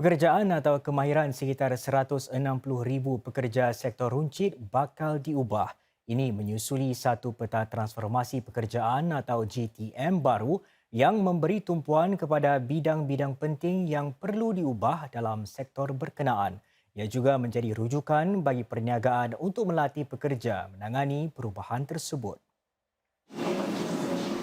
Pekerjaan atau kemahiran sekitar 160,000 pekerja sektor runcit bakal diubah. Ini menyusuli satu peta transformasi pekerjaan atau GTM baru yang memberi tumpuan kepada bidang-bidang penting yang perlu diubah dalam sektor berkenaan. Ia juga menjadi rujukan bagi perniagaan untuk melatih pekerja menangani perubahan tersebut.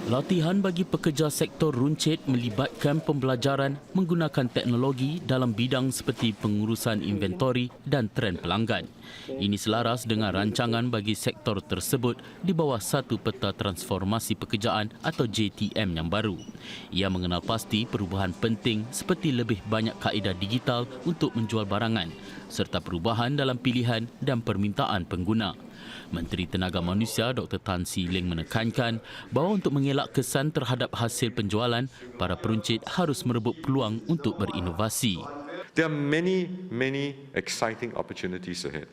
Latihan bagi pekerja sektor runcit melibatkan pembelajaran menggunakan teknologi dalam bidang seperti pengurusan inventori dan tren pelanggan. Ini selaras dengan rancangan bagi sektor tersebut di bawah satu peta transformasi pekerjaan atau JTM yang baru. Ia mengenal pasti perubahan penting seperti lebih banyak kaedah digital untuk menjual barangan serta perubahan dalam pilihan dan permintaan pengguna. Menteri Tenaga Manusia Dr. Tan See Leng menekankan bahawa untuk mengelak kesan terhadap hasil penjualan, para peruncit harus merebut peluang untuk berinovasi. There are many exciting opportunities ahead.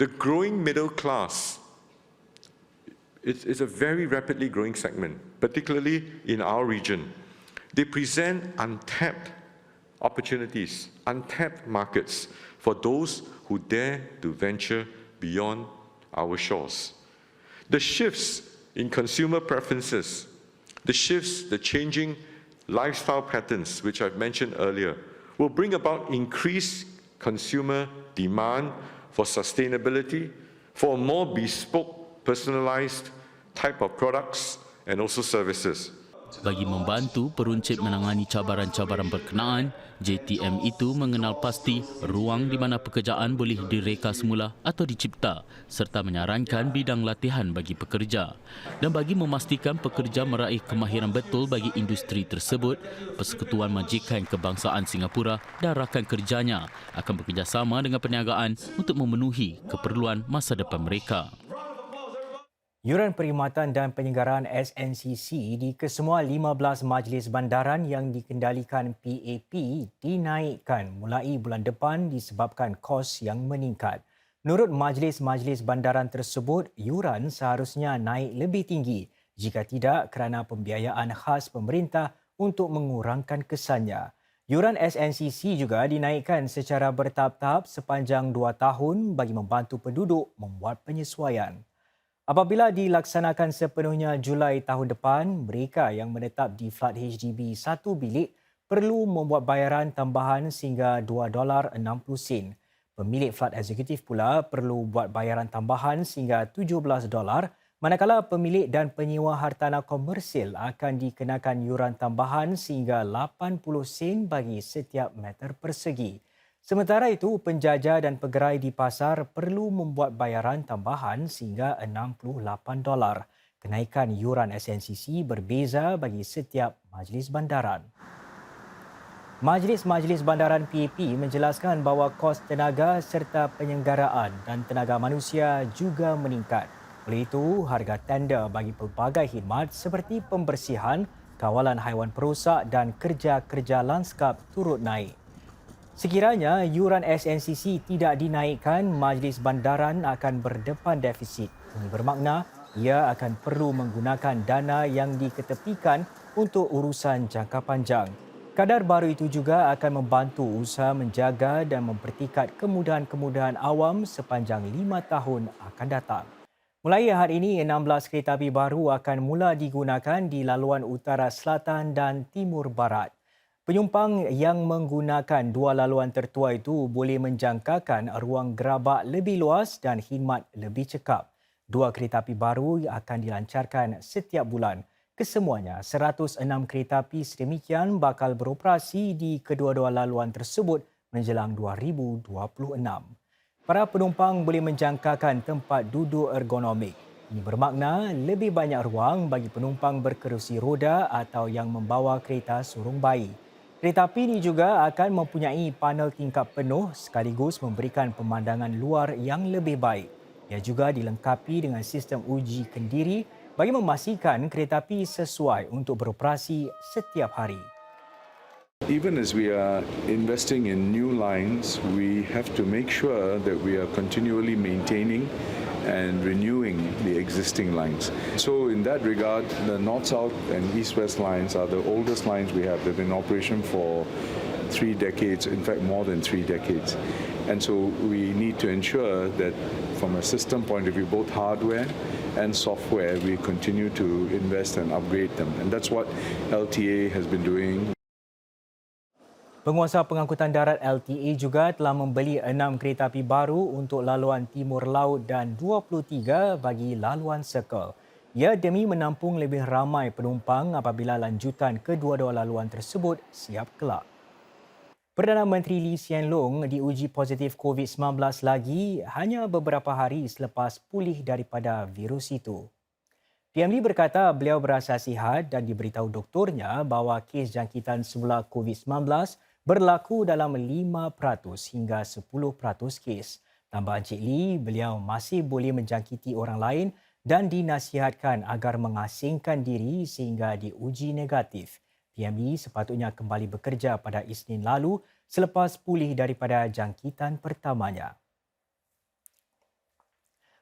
The growing middle class is a very rapidly growing segment, particularly in our region. They present untapped opportunities, untapped markets for those who dare to venture beyond our shores. The shifts in consumer preferences, the changing lifestyle patterns, which I've mentioned earlier, will bring about increased consumer demand for sustainability, for a more bespoke, personalized type of products and also services. Bagi membantu peruncit menangani cabaran-cabaran berkenaan, JTM itu mengenal pasti ruang di mana pekerjaan boleh direka semula atau dicipta serta menyarankan bidang latihan bagi pekerja. Dan bagi memastikan pekerja meraih kemahiran betul bagi industri tersebut, Persekutuan Majikan Kebangsaan Singapura dan rakan kerjanya akan bekerjasama dengan perniagaan untuk memenuhi keperluan masa depan mereka. Yuran perkhidmatan dan penyelenggaraan SNCC di kesemua 15 majlis bandaran yang dikendalikan PAP dinaikkan mulai bulan depan disebabkan kos yang meningkat. Menurut majlis-majlis bandaran tersebut, yuran seharusnya naik lebih tinggi jika tidak kerana pembiayaan khas pemerintah untuk mengurangkan kesannya. Yuran SNCC juga dinaikkan secara bertahap-tahap sepanjang 2 tahun bagi membantu penduduk membuat penyesuaian. Apabila dilaksanakan sepenuhnya Julai tahun depan, mereka yang menetap di flat HDB 1 bilik perlu membuat bayaran tambahan sehingga $2.60. Pemilik flat eksekutif pula perlu buat bayaran tambahan sehingga $17, manakala pemilik dan penyewa hartanah komersil akan dikenakan yuran tambahan sehingga 80 sen bagi setiap meter persegi. Sementara itu, penjajah dan pegerai di pasar perlu membuat bayaran tambahan sehingga $68. Kenaikan yuran SNCC berbeza bagi setiap majlis bandaran. Majlis-majlis bandaran PAP menjelaskan bahawa kos tenaga serta penyelenggaraan dan tenaga manusia juga meningkat. Oleh itu, harga tender bagi pelbagai khidmat seperti pembersihan, kawalan haiwan perosak dan kerja-kerja lanskap turut naik. Sekiranya yuran SNCC tidak dinaikkan, majlis bandaran akan berdepan defisit. Ini bermakna ia akan perlu menggunakan dana yang diketepikan untuk urusan jangka panjang. Kadar baru itu juga akan membantu usaha menjaga dan mempertikat kemudahan-kemudahan awam sepanjang 5 tahun akan datang. Mulai hari ini, 16 kereta api baru akan mula digunakan di laluan utara selatan dan timur barat. Penyumpang yang menggunakan dua laluan tertua itu boleh menjangkakan ruang gerabak lebih luas dan khidmat lebih cekap. Dua kereta api baru akan dilancarkan setiap bulan. Kesemuanya, 106 kereta api sedemikian bakal beroperasi di kedua-dua laluan tersebut menjelang 2026. Para penumpang boleh menjangkakan tempat duduk ergonomik. Ini bermakna lebih banyak ruang bagi penumpang berkerusi roda atau yang membawa kereta surung bayi. Kereta api ini juga akan mempunyai panel tingkap penuh sekaligus memberikan pemandangan luar yang lebih baik. Ia juga dilengkapi dengan sistem uji kendiri bagi memastikan kereta api sesuai untuk beroperasi setiap hari. Even as we are investing in new lines, we have to make sure that we are continually maintaining and renewing the existing lines. So in that regard, the North-South and East-West lines are the oldest lines we have. They've been in operation for 3 decades, in fact more than 3 decades. And so we need to ensure that from a system point of view, both hardware and software, we continue to invest and upgrade them. And that's what LTA has been doing. Penguasa pengangkutan darat LTA juga telah membeli 6 kereta api baru untuk laluan Timur Laut dan 23 bagi laluan Circle. Ia demi menampung lebih ramai penumpang apabila lanjutan kedua-dua laluan tersebut siap kelak. Perdana Menteri Lee Hsien Loong diuji positif COVID-19 lagi hanya beberapa hari selepas pulih daripada virus itu. PM Lee berkata beliau berasa sihat dan diberitahu doktornya bahawa kes jangkitan semula COVID-19 berlaku dalam 5% hingga 10% kes. Tambah Encik Lee, beliau masih boleh menjangkiti orang lain dan dinasihatkan agar mengasingkan diri sehingga diuji negatif. PM Lee sepatutnya kembali bekerja pada Isnin lalu selepas pulih daripada jangkitan pertamanya.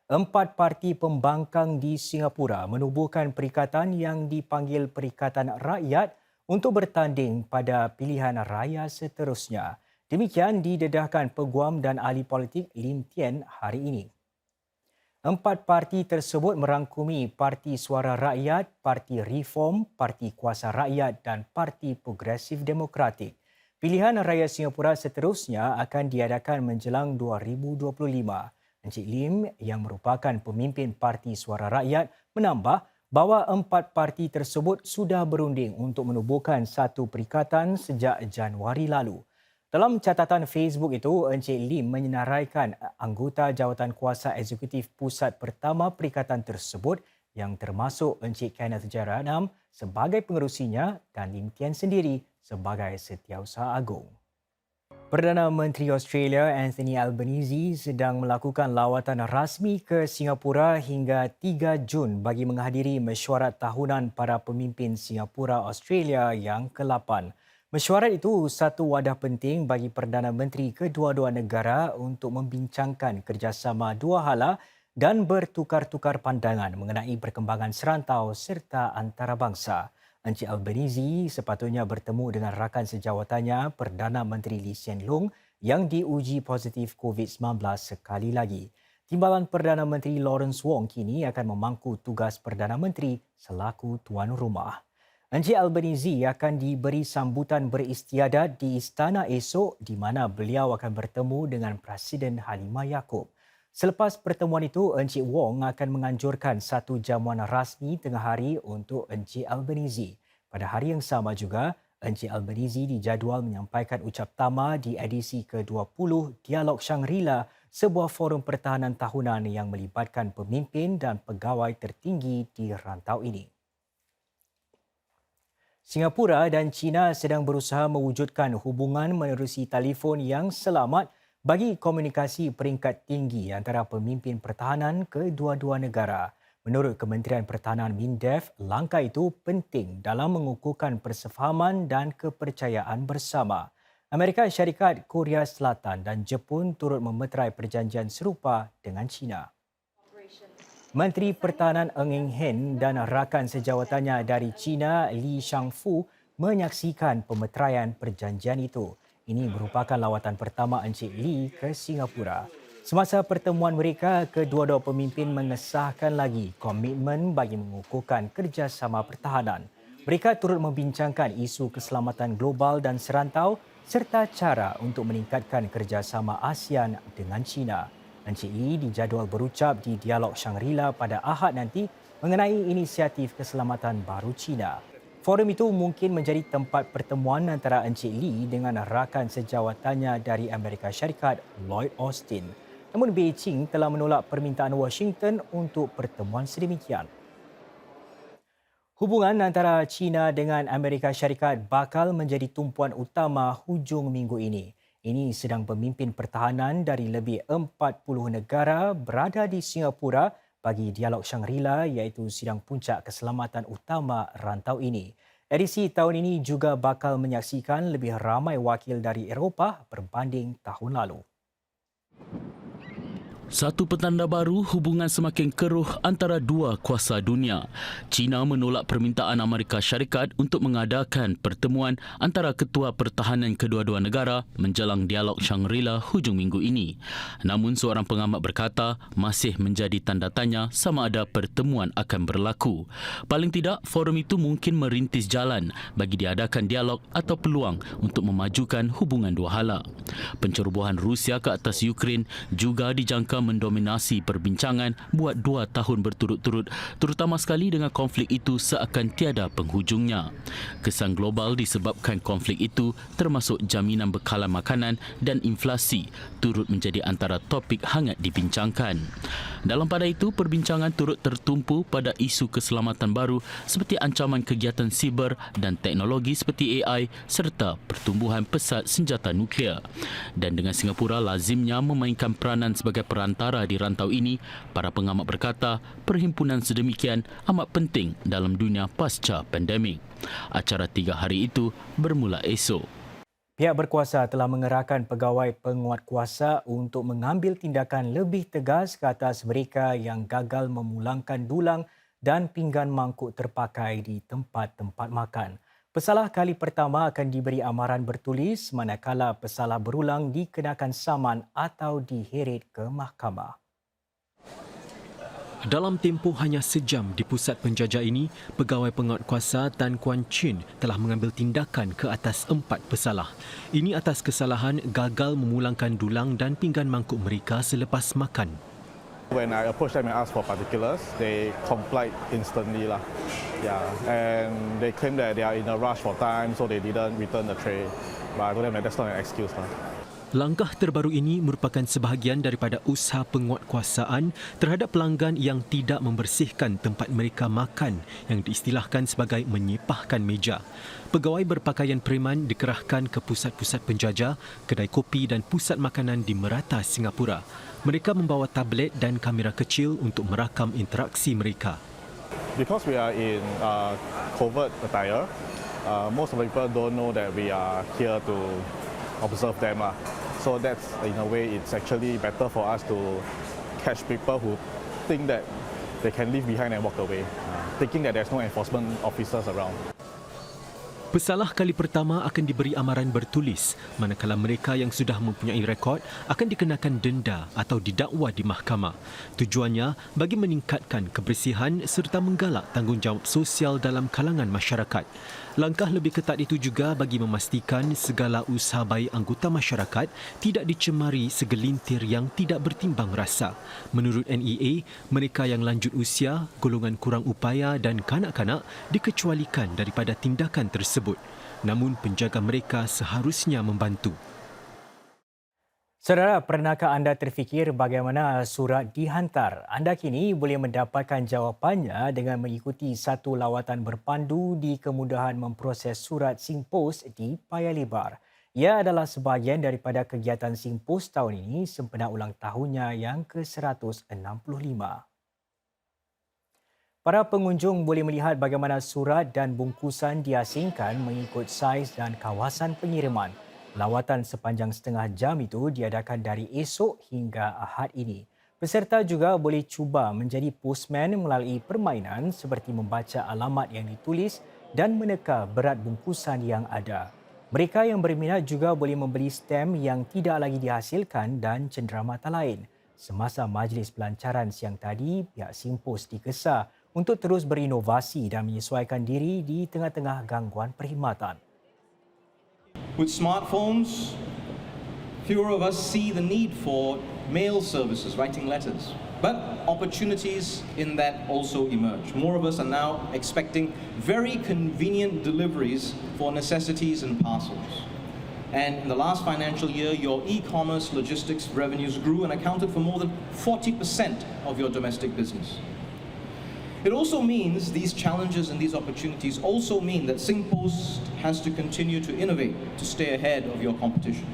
4 parti pembangkang di Singapura menubuhkan perikatan yang dipanggil Perikatan Rakyat untuk bertanding pada pilihan raya seterusnya. Demikian didedahkan Peguam dan Ahli Politik Lim Tien hari ini. 4 parti tersebut merangkumi Parti Suara Rakyat, Parti Reform, Parti Kuasa Rakyat dan Parti Progresif Demokratik. Pilihan raya Singapura seterusnya akan diadakan menjelang 2025. Encik Lim yang merupakan pemimpin Parti Suara Rakyat menambah bahawa 4 parti tersebut sudah berunding untuk menubuhkan satu perikatan sejak Januari lalu. Dalam catatan Facebook itu, Encik Lim menyenaraikan anggota jawatan kuasa eksekutif pusat pertama perikatan tersebut yang termasuk Encik Kenneth Jeranam sebagai pengerusinya dan Lim Tien sendiri sebagai Setiausaha Agung. Perdana Menteri Australia Anthony Albanese sedang melakukan lawatan rasmi ke Singapura hingga 3 Jun bagi menghadiri mesyuarat tahunan para pemimpin Singapura Australia yang ke-8. Mesyuarat itu satu wadah penting bagi Perdana Menteri kedua-dua negara untuk membincangkan kerjasama dua hala dan bertukar-tukar pandangan mengenai perkembangan serantau serta antarabangsa. Encik Albanese sepatutnya bertemu dengan rakan sejawatannya Perdana Menteri Lee Hsien Loong yang diuji positif COVID-19 sekali lagi. Timbalan Perdana Menteri Lawrence Wong kini akan memangku tugas Perdana Menteri selaku tuan rumah. Encik Albanese akan diberi sambutan beristiadat di istana esok di mana beliau akan bertemu dengan Presiden Halimah Yaakob. Selepas pertemuan itu, Encik Wong akan menganjurkan satu jamuan rasmi tengah hari untuk Encik Albanese. Pada hari yang sama juga, Encik Albanese dijadual menyampaikan ucap tama di edisi ke-20 Dialog Shangri-La, sebuah forum pertahanan tahunan yang melibatkan pemimpin dan pegawai tertinggi di rantau ini. Singapura dan China sedang berusaha mewujudkan hubungan menerusi telefon yang selamat bagi komunikasi peringkat tinggi antara pemimpin pertahanan kedua-dua negara. Menurut Kementerian Pertahanan MINDEF, langkah itu penting dalam mengukuhkan persefahaman dan kepercayaan bersama. Amerika Syarikat, Korea Selatan dan Jepun turut memeterai perjanjian serupa dengan China. Menteri Pertahanan Ng Eng Hen dan rakan sejawatannya dari China, Li Shangfu, menyaksikan pemeteraian perjanjian itu. Ini merupakan lawatan pertama Encik Lee ke Singapura. Semasa pertemuan mereka, kedua-dua pemimpin mengesahkan lagi komitmen bagi mengukuhkan kerjasama pertahanan. Mereka turut membincangkan isu keselamatan global dan serantau serta cara untuk meningkatkan kerjasama ASEAN dengan China. Encik Lee dijadual berucap di Dialog Shangri-La pada Ahad nanti mengenai inisiatif keselamatan baru China. Forum itu mungkin menjadi tempat pertemuan antara Encik Lee dengan rakan sejawatannya dari Amerika Syarikat, Lloyd Austin. Namun Beijing telah menolak permintaan Washington untuk pertemuan sedemikian. Hubungan antara China dengan Amerika Syarikat bakal menjadi tumpuan utama hujung minggu ini. Ini sedang pemimpin pertahanan dari lebih 40 negara berada di Singapura bagi Dialog Shangri-La iaitu sidang puncak keselamatan utama rantau ini. Edisi tahun ini juga bakal menyaksikan lebih ramai wakil dari Eropah berbanding tahun lalu. Satu petanda baru, hubungan semakin keruh antara dua kuasa dunia. China menolak permintaan Amerika Syarikat untuk mengadakan pertemuan antara ketua pertahanan kedua-dua negara menjelang dialog Shangri-La hujung minggu ini. Namun seorang pengamat berkata masih menjadi tanda tanya sama ada pertemuan akan berlaku. Paling tidak, forum itu mungkin merintis jalan bagi diadakan dialog atau peluang untuk memajukan hubungan dua hala. Pencerobohan Rusia ke atas Ukraine juga dijangka mendominasi perbincangan buat 2 tahun berturut-turut, terutama sekali dengan konflik itu seakan tiada penghujungnya. Kesan global disebabkan konflik itu termasuk jaminan bekalan makanan dan inflasi turut menjadi antara topik hangat dibincangkan. Dalam pada itu, perbincangan turut tertumpu pada isu keselamatan baru seperti ancaman kegiatan siber dan teknologi seperti AI serta pertumbuhan pesat senjata nuklear. Dan dengan Singapura lazimnya memainkan peranan sebagai perantara di rantau ini, para pengamat berkata perhimpunan sedemikian amat penting dalam dunia pasca pandemik. Acara 3 hari itu bermula esok. Pihak berkuasa telah mengerahkan pegawai penguatkuasa untuk mengambil tindakan lebih tegas ke atas mereka yang gagal memulangkan dulang dan pinggan mangkuk terpakai di tempat-tempat makan. Pesalah kali pertama akan diberi amaran bertulis manakala pesalah berulang dikenakan saman atau diheret ke mahkamah. Dalam tempoh hanya sejam di pusat penjajah ini, pegawai penguatkuasa Tan Kuan Chin telah mengambil tindakan ke atas 4 pesalah. Ini atas kesalahan gagal memulangkan dulang dan pinggan mangkuk mereka selepas makan. When I approached them and asked for particulars, they complied instantly lah. Yeah, and they claim that they are in a rush for time, so they didn't return the tray. But I told them that that's not an excuse lah. Langkah terbaru ini merupakan sebahagian daripada usaha penguatkuasaan terhadap pelanggan yang tidak membersihkan tempat mereka makan yang diistilahkan sebagai menyepahkan meja. Pegawai berpakaian preman dikerahkan ke pusat-pusat penjajah, kedai kopi dan pusat makanan di merata Singapura. Mereka membawa tablet dan kamera kecil untuk merakam interaksi mereka. Because we are in covert attire, most of the people don't know that we are here to observe them lah. So that's, in a way, it's actually better for us to catch people who think that they can leave behind and walk away, thinking that there's no enforcement officers around. Pesalah kali pertama akan diberi amaran bertulis, manakala mereka yang sudah mempunyai rekod akan dikenakan denda atau didakwa di mahkamah. Tujuannya bagi meningkatkan kebersihan serta menggalak tanggungjawab sosial dalam kalangan masyarakat. Langkah lebih ketat itu juga bagi memastikan segala usaha baik anggota masyarakat tidak dicemari segelintir yang tidak bertimbang rasa. Menurut NEA, mereka yang lanjut usia, golongan kurang upaya dan kanak-kanak dikecualikan daripada tindakan tersebut. Namun penjaga mereka seharusnya membantu. Saudara, pernahkah anda terfikir bagaimana surat dihantar? Anda kini boleh mendapatkan jawapannya dengan mengikuti satu lawatan berpandu di kemudahan memproses surat SingPost di Paya Lebar. Ia adalah sebahagian daripada kegiatan SingPost tahun ini sempena ulang tahunnya yang ke-165. Para pengunjung boleh melihat bagaimana surat dan bungkusan diasingkan mengikut saiz dan kawasan pengiriman. Lawatan sepanjang setengah jam itu diadakan dari esok hingga Ahad ini. Peserta juga boleh cuba menjadi postman melalui permainan seperti membaca alamat yang ditulis dan meneka berat bungkusan yang ada. Mereka yang berminat juga boleh membeli stem yang tidak lagi dihasilkan dan cenderamata lain. Semasa majlis pelancaran siang tadi, pihak SingPost digesa untuk terus berinovasi dan menyesuaikan diri di tengah-tengah gangguan perkhidmatan. With smartphones, fewer of us see the need for mail services, writing letters. But opportunities in that also emerge. More of us are now expecting very convenient deliveries for necessities and parcels. And in the last financial year, your e-commerce logistics revenues grew and accounted for more than 40% of your domestic business. It also means these challenges and these opportunities also mean that SingPost has to continue to innovate to stay ahead of your competition.